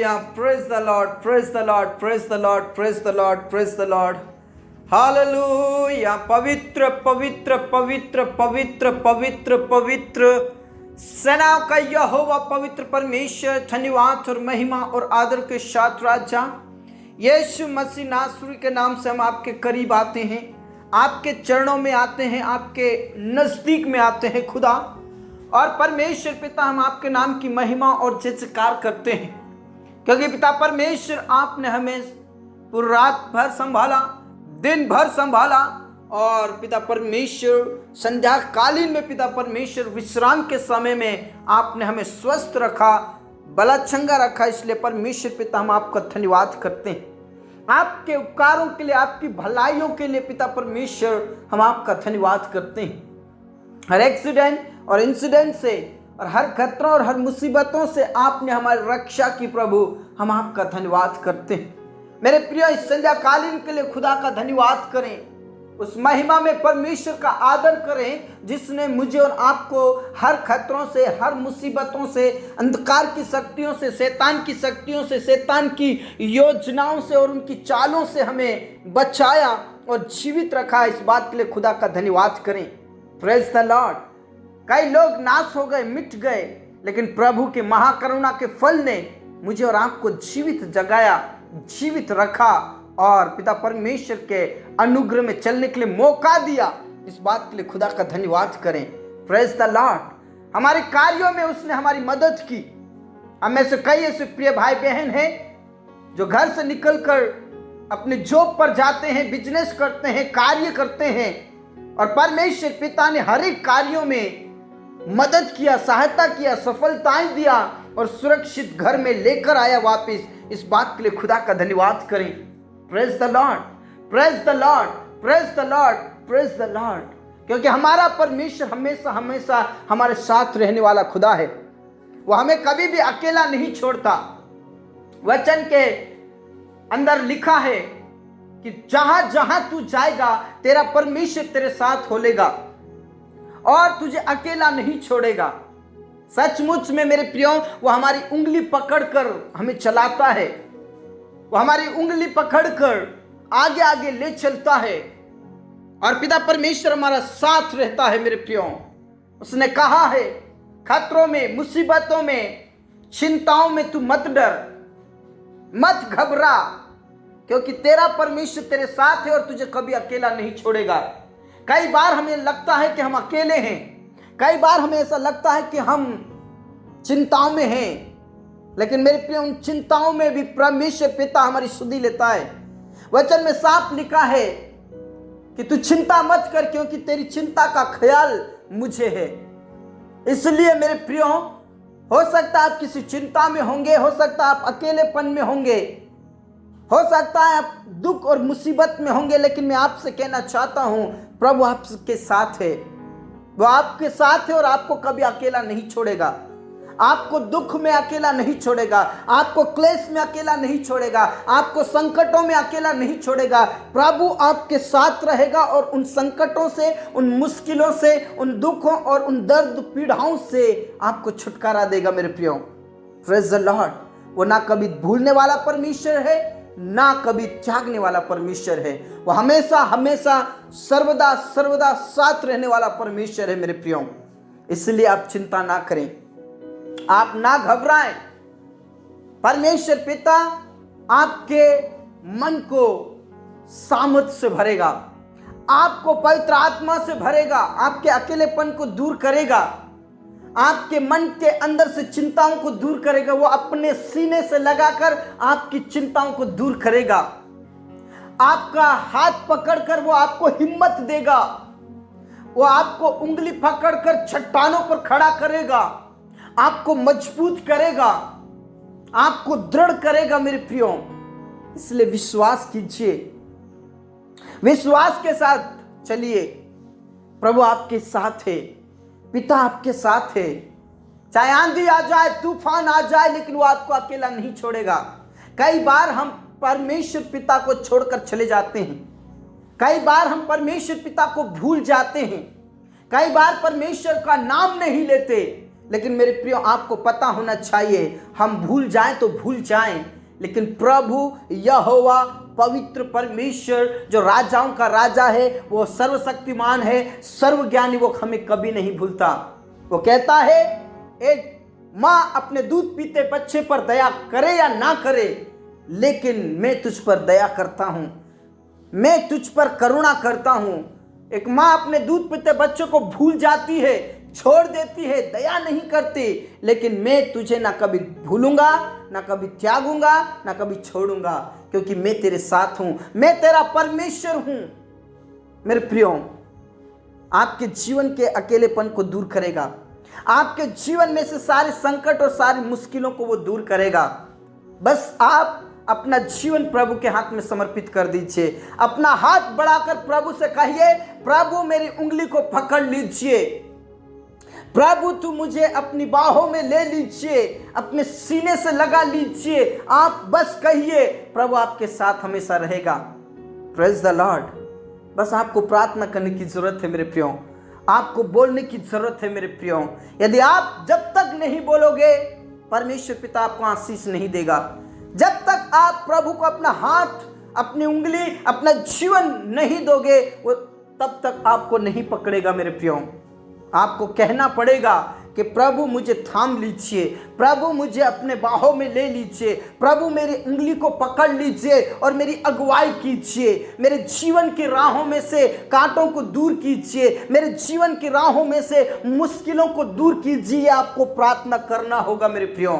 Hallelujah. Praise the Lord. Praise the Lord. Praise the Lord. Praise the Lord. Praise the Lord. Hallelujah. पवित्र पवित्र पवित्र पवित्र पवित्र पवित्र सेनाओं का यहोवा पवित्र परमेश्वर, धन्यवाद और महिमा और आदर के साथ राजा यीशु मसीह नासरी के नाम से हम आपके करीब आते हैं, आपके चरणों में आते हैं, आपके नज़दीक में आते हैं खुदा। और परमेश्वर पिता, हम आपके नाम की महिमा और जयकार करते हैं, क्योंकि पिता परमेश्वर आपने हमें पूरी रात भर संभाला, दिन भर संभाला। और पिता परमेश्वर संध्या कालीन में पिता परमेश्वर विश्राम के समय में आपने हमें स्वस्थ रखा, बलाचंगा रखा। इसलिए परमेश्वर पिता हम आपका धन्यवाद करते हैं, आपके उपकारों के लिए, आपकी भलाइयों के लिए पिता परमेश्वर हम आपका धन्यवाद करते हैं। हर एक्सीडेंट और इंसिडेंट से और हर खतरों और हर मुसीबतों से आपने हमारी रक्षा की प्रभु, हम आपका धन्यवाद करते हैं। मेरे प्रिय, इस संध्या कालीन के लिए खुदा का धन्यवाद करें, उस महिमा में परमेश्वर का आदर करें जिसने मुझे और आपको हर खतरों से, हर मुसीबतों से, अंधकार की शक्तियों से, शैतान की शक्तियों से, शैतान की योजनाओं से और उनकी चालों से हमें बचाया और जीवित रखा। इस बात के लिए खुदा का धन्यवाद करें। Praise the Lord. कई लोग नाश हो गए, मिट गए, लेकिन प्रभु के महाकरुणा के फल ने मुझे और आपको जीवित जगाया, जीवित रखा और पिता परमेश्वर के अनुग्रह में चलने के लिए मौका दिया। इस बात के लिए खुदा का धन्यवाद करें। Praise the Lord. हमारे कार्यों में उसने हमारी मदद की। हम में से कई ऐसे प्रिय भाई बहन हैं जो घर से निकलकर अपने जॉब पर जाते हैं, बिजनेस करते हैं, कार्य करते हैं, और परमेश्वर पिता ने हर एक कार्यों में मदद किया, सहायता किया, सफलताएं दिया और सुरक्षित घर में लेकर आया वापस। इस बात के लिए खुदा का धन्यवाद करें। Praise the Lord, praise the Lord, praise the Lord, praise the Lord. क्योंकि हमारा परमेश्वर हमेशा हमेशा हमारे साथ रहने वाला खुदा है। वो हमें कभी भी अकेला नहीं छोड़ता। वचन के अंदर लिखा है कि जहां जहां तू जाएगा तेरा परमेश्वर तेरे साथ होलेगा और तुझे अकेला नहीं छोड़ेगा। सचमुच में मेरे प्रियो, वो हमारी उंगली पकड़कर हमें चलाता है, वो हमारी उंगली पकड़कर आगे आगे ले चलता है और पिता परमेश्वर हमारा साथ रहता है। मेरे प्रियो, उसने कहा है, खतरों में, मुसीबतों में, चिंताओं में तू मत डर, मत घबरा, क्योंकि तेरा परमेश्वर तेरे साथ है और तुझे कभी अकेला नहीं छोड़ेगा। कई बार हमें लगता है कि हम अकेले हैं, कई बार हमें ऐसा लगता है कि हम चिंताओं में हैं, लेकिन मेरे प्रिय, उन चिंताओं में भी परमेश्वर पिता हमारी सुधि लेता है। वचन में साफ लिखा है कि तू चिंता मत कर, क्योंकि तेरी चिंता का ख्याल मुझे है। इसलिए मेरे प्रियो, हो सकता है आप किसी चिंता में होंगे, हो सकता है आप अकेलेपन में होंगे, हो सकता है आप दुख और मुसीबत में होंगे, लेकिन मैं आपसे कहना चाहता हूं, प्रभु आपके साथ है। वो आपके साथ है और आपको कभी अकेला नहीं छोड़ेगा। आपको दुख में अकेला नहीं छोड़ेगा, आपको क्लेश में अकेला नहीं छोड़ेगा, आपको संकटों में अकेला नहीं छोड़ेगा। प्रभु आपके साथ रहेगा और उन संकटों से, उन मुश्किलों से, उन दुखों और उन दर्द पीड़ाओं से आपको छुटकारा देगा। मेरे प्रियो, प्रेज द लॉर्ड। वो ना कभी भूलने वाला परमेश्वर है, ना कभी त्यागने वाला परमेश्वर है। वो हमेशा हमेशा सर्वदा सर्वदा साथ रहने वाला परमेश्वर है। मेरे प्रियो, इसलिए आप चिंता ना करें, आप ना घबराएं। परमेश्वर पिता आपके मन को सामर्थ से भरेगा, आपको पवित्र आत्मा से भरेगा, आपके अकेलेपन को दूर करेगा, आपके मन के अंदर से चिंताओं को दूर करेगा। वो अपने सीने से लगाकर आपकी चिंताओं को दूर करेगा। आपका हाथ पकड़कर वो आपको हिम्मत देगा, वो आपको उंगली पकड़कर चट्टानों पर खड़ा करेगा, आपको मजबूत करेगा, आपको दृढ़ करेगा। मेरे प्रियो, इसलिए विश्वास कीजिए, विश्वास के साथ चलिए। प्रभु आपके साथ है, पिता आपके साथ है। चाहे आंधी आ जाए, तूफान आ जाए, लेकिन वो आपको अकेला नहीं छोड़ेगा। कई बार हम परमेश्वर पिता को छोड़कर चले जाते हैं, कई बार हम परमेश्वर पिता को भूल जाते हैं, कई बार परमेश्वर का नाम नहीं लेते, लेकिन मेरे प्रियो आपको पता होना चाहिए, हम भूल जाएं तो भूल जाएं, लेकिन प्रभु यहोवा पवित्र परमेश्वर जो राजाओं का राजा है, वो सर्वशक्तिमान है, सर्वज्ञानी, वो हमें कभी नहीं भूलता। वो कहता है, एक माँ अपने दूध पीते बच्चे पर दया करे या ना करे, लेकिन मैं तुझ पर दया करता हूं, मैं तुझ पर करुणा करता हूं। एक माँ अपने दूध पीते बच्चों को भूल जाती है, छोड़ देती है, दया नहीं करती, लेकिन मैं तुझे ना कभी भूलूंगा, ना कभी त्यागूंगा, ना कभी छोड़ूंगा, क्योंकि मैं तेरे साथ हूं, मैं तेरा परमेश्वर हूं। मेरे प्रियो, आपके जीवन के अकेलेपन को दूर करेगा, आपके जीवन में से सारे संकट और सारी मुश्किलों को वो दूर करेगा। बस आप अपना जीवन प्रभु के हाथ में समर्पित कर दीजिए। अपना हाथ बढ़ाकर प्रभु से कहिए, प्रभु मेरी उंगली को पकड़ लीजिए, प्रभु तू मुझे अपनी बाहों में ले लीजिए, अपने सीने से लगा लीजिए। आप बस कहिए, प्रभु आपके साथ हमेशा रहेगा। Praise the Lord. बस आपको प्रार्थना करने की जरूरत है मेरे प्रियो, आपको बोलने की जरूरत है मेरे प्रियो। यदि आप जब तक नहीं बोलोगे, परमेश्वर पिता आपको आशीष नहीं देगा। जब तक आप प्रभु को अपना हाथ, अपनी उंगली, अपना जीवन नहीं दोगे, वो तब तक आपको नहीं पकड़ेगा मेरे प्रियो। आपको कहना पड़ेगा कि प्रभु मुझे थाम लीजिए, प्रभु मुझे अपने बाहों में ले लीजिए, प्रभु मेरी उंगली को पकड़ लीजिए और मेरी अगुवाई कीजिए। मेरे जीवन की राहों में से कांटों को दूर कीजिए, मेरे जीवन की राहों में से मुश्किलों को दूर कीजिए। आपको प्रार्थना करना होगा मेरे प्रियो।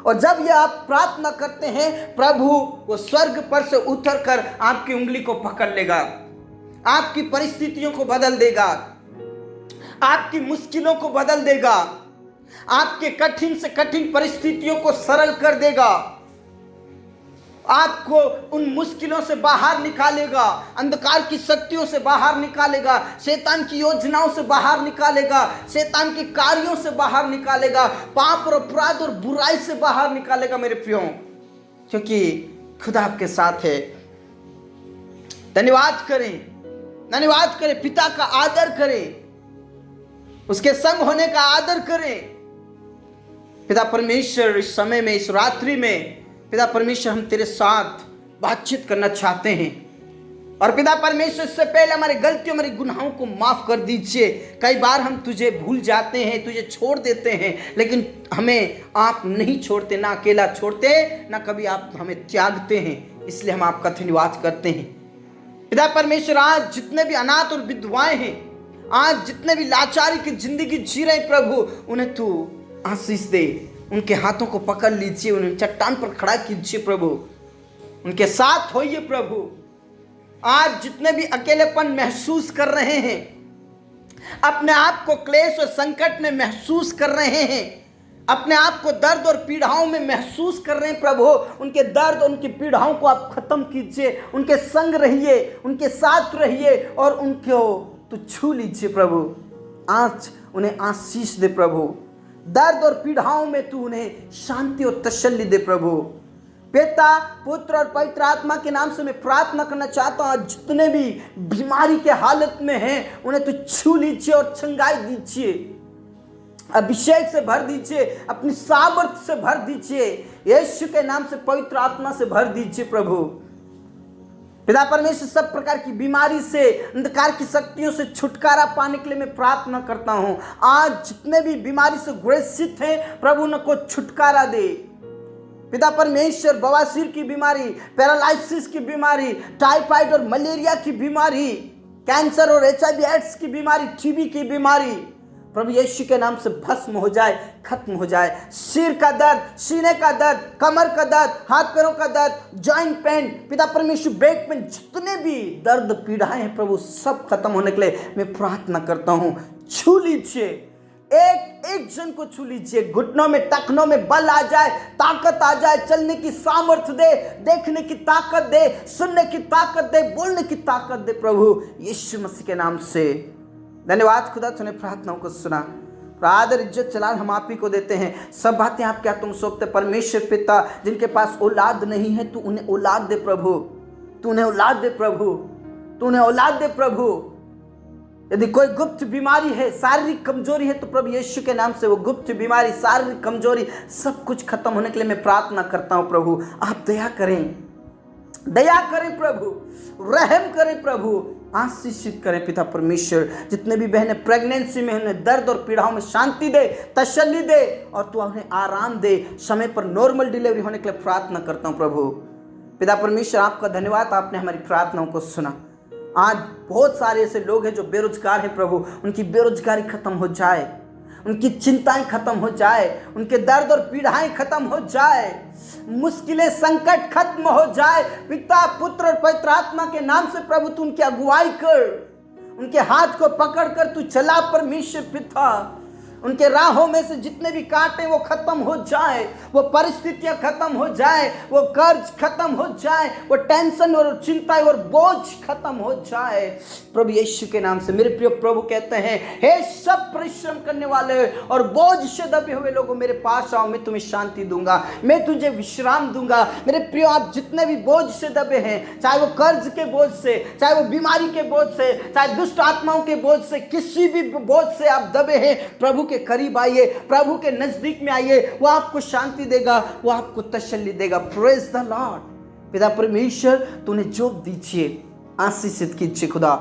और जब ये आप प्रार्थना करते हैं, प्रभु वो स्वर्ग पर से उतर कर आपकी उंगली को पकड़ लेगा, आपकी परिस्थितियों को बदल देगा, आपकी मुश्किलों को बदल देगा, आपके कठिन से कठिन परिस्थितियों को सरल कर देगा, आपको उन मुश्किलों से बाहर निकालेगा, अंधकार की शक्तियों से बाहर निकालेगा, शैतान की योजनाओं से बाहर निकालेगा, शैतान के कार्यों से बाहर निकालेगा, पाप और अपराध और बुराई से बाहर निकालेगा मेरे प्रियो, क्योंकि खुदा आपके साथ है। धन्यवाद करें, धन्यवाद करें, पिता का आदर करें, उसके संग होने का आदर करें। पिता परमेश्वर, इस समय में, इस रात्रि में, पिता परमेश्वर हम तेरे साथ बातचीत करना चाहते हैं। और पिता परमेश्वर, इससे पहले हमारी गलतियों, हमारे गुनाहों को माफ कर दीजिए। कई बार हम तुझे भूल जाते हैं, तुझे छोड़ देते हैं, लेकिन हमें आप नहीं छोड़ते, ना अकेला छोड़ते, ना कभी आप हमें त्यागते हैं। इसलिए हम आपका धन्यवाद करते हैं। पिता परमेश्वर, आज जितने भी अनाथ और विधवाएं हैं, आज जितने भी लाचारी की जिंदगी जी रहे प्रभु, उन्हें तू आशीष दे। उनके हाथों को पकड़ लीजिए, उन्हें चट्टान पर खड़ा कीजिए प्रभु, उनके साथ होइए प्रभु। आज जितने भी अकेलेपन महसूस कर रहे हैं, अपने आप को क्लेश और संकट में महसूस कर रहे हैं, अपने आप को दर्द और पीड़ाओं में महसूस कर रहे हैं प्रभु, उनके दर्द, उनकी पीड़ाओं को आप खत्म कीजिए। उनके संग रहिए, उनके साथ रहिए और उनको तो छू लीजिए प्रभु। आज उन्हें आशीष दे प्रभु, दर्द और पीड़ाओं में तू उन्हें शांति और तसल्ली दे प्रभु। पिता, पुत्र और पवित्र आत्मा के नाम से मैं प्रार्थना करना चाहता हूँ, जितने भी बीमारी के हालत में हैं, उन्हें तू छू लीजिए और चंगाई दीजिए, अभिषेक से भर दीजिए, अपनी सामर्थ्य से भर दीजिए, यीशु के नाम से पवित्र आत्मा से भर दीजिए प्रभु। पिता परमेश्वर, सब प्रकार की बीमारी से, अंधकार की शक्तियों से छुटकारा पाने के लिए मैं प्रार्थना करता हूं। आज जितने भी बीमारी से ग्रसित हैं प्रभु, उनको छुटकारा दे। पिता परमेश्वर, बवासीर की बीमारी, पैरालिसिस की बीमारी, टाइफाइड और मलेरिया की बीमारी, कैंसर और HIV एड्स की बीमारी, TB की बीमारी, प्रभु यीशु के नाम से भस्म हो जाए, खत्म हो जाए। सिर का दर्द, सीने का दर्द, कमर का दर्द, हाथ पैरों का दर्द, जॉइंट पेन, पिता परमेश्वर, बैक पेन, जितने भी दर्द पीड़ाएं हैं प्रभु, सब खत्म होने के लिए मैं प्रार्थना करता हूँ। छू लीजिए, एक एक जन को छू लीजिए, घुटनों में, टखनों में बल आ जाए, ताकत आ जाए, चलने की सामर्थ्य दे, देखने की ताकत दे, सुनने की ताकत दे, बोलने की ताकत दे प्रभु यीशु मसीह के नाम से। धन्यवाद खुदा, तूने प्रार्थनाओं को सुना। आदर, इज्जत, चलान हम आप ही को देते हैं। सब बातें आप क्या तुम सौंपते। परमेश्वर पिता, जिनके पास औलाद नहीं है, तू उन्हें औलाद दे प्रभु, तू उन्हें औलाद दे प्रभु, तू उन्हें औलाद दे प्रभु। यदि कोई गुप्त बीमारी है, शारीरिक कमजोरी है, तो प्रभु यीशु के नाम से वो गुप्त बीमारी, शारीरिक कमजोरी सब कुछ खत्म होने के लिए मैं प्रार्थना करता हूँ। प्रभु आप दया करें, दया करें प्रभु, रहम करें प्रभु, आशीषित करें पिता परमेश्वर। जितने भी बहनें प्रेगनेंसी में, उन्हें दर्द और पीड़ाओं में शांति दे, तसल्ली दे और तू उन्हें आराम दे। समय पर नॉर्मल डिलीवरी होने के लिए प्रार्थना करता हूँ प्रभु। पिता परमेश्वर आपका धन्यवाद, आपने हमारी प्रार्थनाओं को सुना। आज बहुत सारे ऐसे लोग हैं जो बेरोजगार हैं प्रभु, उनकी बेरोजगारी खत्म हो जाए, उनकी चिंताएं खत्म हो जाए, उनके दर्द और पीड़ाएं खत्म हो जाए, मुश्किलें संकट खत्म हो जाए। पिता पुत्र और पवित्र आत्मा के नाम से प्रभु तू उनकी अगुवाई कर, उनके हाथ को पकड़कर तू चला परमेश्वर पिता। उनके राहों में से जितने भी कांटे वो खत्म हो जाए, वो परिस्थितियां खत्म हो जाए, वो कर्ज खत्म हो जाए, वो टेंशन और चिंता और बोझ खत्म हो जाए प्रभु यीशु के नाम से। मेरे प्रिय प्रभु कहते हैं, हे सब परिश्रम करने वाले और बोझ से दबे हुए लोगों मेरे पास आओ, मैं तुम्हें शांति दूंगा, मैं तुझे विश्राम दूंगा। मेरे प्रिय आप जितने भी बोझ से दबे हैं, चाहे वो कर्ज के बोझ से, चाहे वो बीमारी के बोझ से, चाहे दुष्ट आत्माओं के बोझ से, किसी भी बोझ से आप दबे हैं, प्रभु के करीब आइए, प्रभु के नजदीक में आइए, वो आपको शांति देगा, वो आपको तसल्ली देगा। Praise the Lord. पिता परमेश्वर तूने जॉब दीजिए, आशीषित कीजिए खुदा।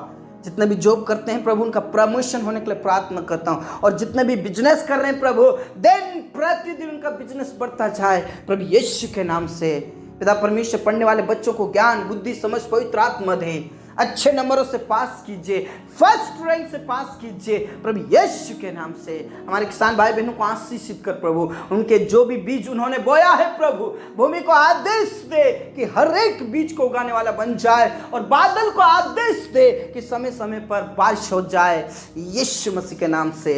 जितने भी जॉब करते हैं प्रभु उनका प्रमोशन होने के लिए प्रार्थना करता हूं, और जितने भी बिजनेस कर रहे हैं प्रभु दिन प्रतिदिन उनका बिजनेस बढ़ता जाए प्रभु यीशु के नाम से। पिता परमेश्वर पढ़ने वाले बच्चों को ज्ञान बुद्धि समझ पवित्र आत्मा दे, अच्छे नंबरों से पास कीजिए, फर्स्ट रैंक से पास कीजिए प्रभु यीशु के नाम से। हमारे किसान भाई बहनों को आशीषित कर प्रभु, उनके जो भी बीज उन्होंने बोया है प्रभु, भूमि को आदेश दे कि हर एक बीज को उगाने वाला बन जाए, और बादल को आदेश दे कि समय समय पर बारिश हो जाए यीशु मसीह के नाम से।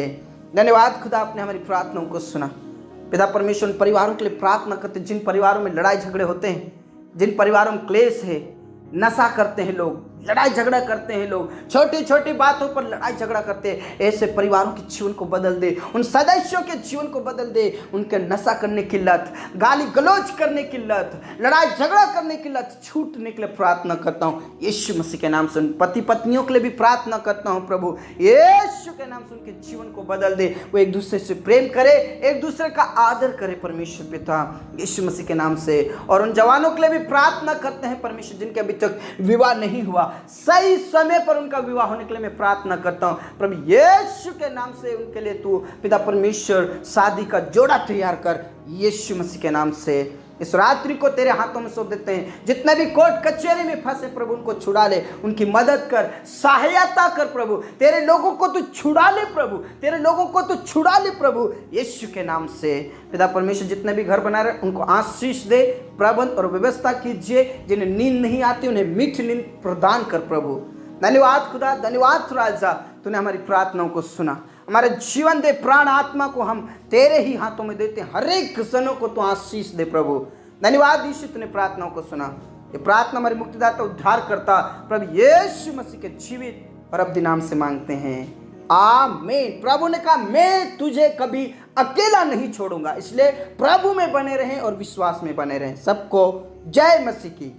धन्यवाद खुदा, आपने हमारी प्रार्थनाओं को सुना। पिता परमेश्वर उन परिवारों के लिए प्रार्थना करते जिन परिवारों में लड़ाई झगड़े होते हैं, जिन परिवारों में क्लेश है, नशा करते हैं लोग, लड़ाई झगड़ा करते हैं लोग, छोटी छोटी बातों पर लड़ाई झगड़ा करते हैं, ऐसे परिवारों के जीवन को बदल दे, उन सदस्यों के जीवन को बदल दे। उनके नशा करने की लत, गाली गलौज करने की लत, लड़ाई झगड़ा करने की लत छूटने के लिए प्रार्थना करता हूँ यीशु मसीह के नाम से। उन पति पत्नियों के लिए भी प्रार्थना करता हूँ प्रभु यीशु के नाम से, उनके जीवन को बदल दे, वो एक दूसरे से प्रेम करे, एक दूसरे का आदर करे परमेश्वर पिता यीशु मसीह के नाम से। और उन जवानों के लिए भी प्रार्थना करते हैं परमेश्वर जिनके अभी तक विवाह नहीं हुआ, सही समय पर उनका विवाह होने के लिए मैं प्रार्थना करता हूं प्रभु यीशु के नाम से। उनके लिए तू पिता परमेश्वर शादी का जोड़ा तैयार कर यीशु मसीह के नाम से। इस रात्रि को तेरे हाथों में सौंप देते हैं। जितने भी कोर्ट कचहरी में फंसे प्रभु उनको छुड़ा ले, उनकी मदद कर, सहायता कर प्रभु। तेरे लोगों को तू छुड़ा ले प्रभु, तेरे लोगों को तू छुड़ा ले प्रभु यीशु के नाम से। पिता परमेश्वर जितने भी घर बना रहे उनको आशीष दे, प्रबंध और व्यवस्था कीजिए। जिन्हें नींद नहीं आती उन्हें मीठी नींद प्रदान कर प्रभु। धन्यवाद खुदा, धन्यवाद राजा, तूने हमारी प्रार्थनाओं को सुना। हमारे जीवन दे, प्राण आत्मा को हम तेरे ही हाथों में देते हैं। हर एक जनों को तू आशीष दे प्रभु। धन्यवाद यीशु, तूने प्रार्थनाओं को सुना। ये प्रार्थना हमारे मुक्तिदाता उद्धार करता प्रभु यीशु मसीह के जीवित और अब्दी नाम से मांगते हैं, आमीन। प्रभु ने कहा मैं तुझे कभी अकेला नहीं छोड़ूंगा, इसलिए प्रभु में बने रहें और विश्वास में बने रहें। सबको जय मसीह की।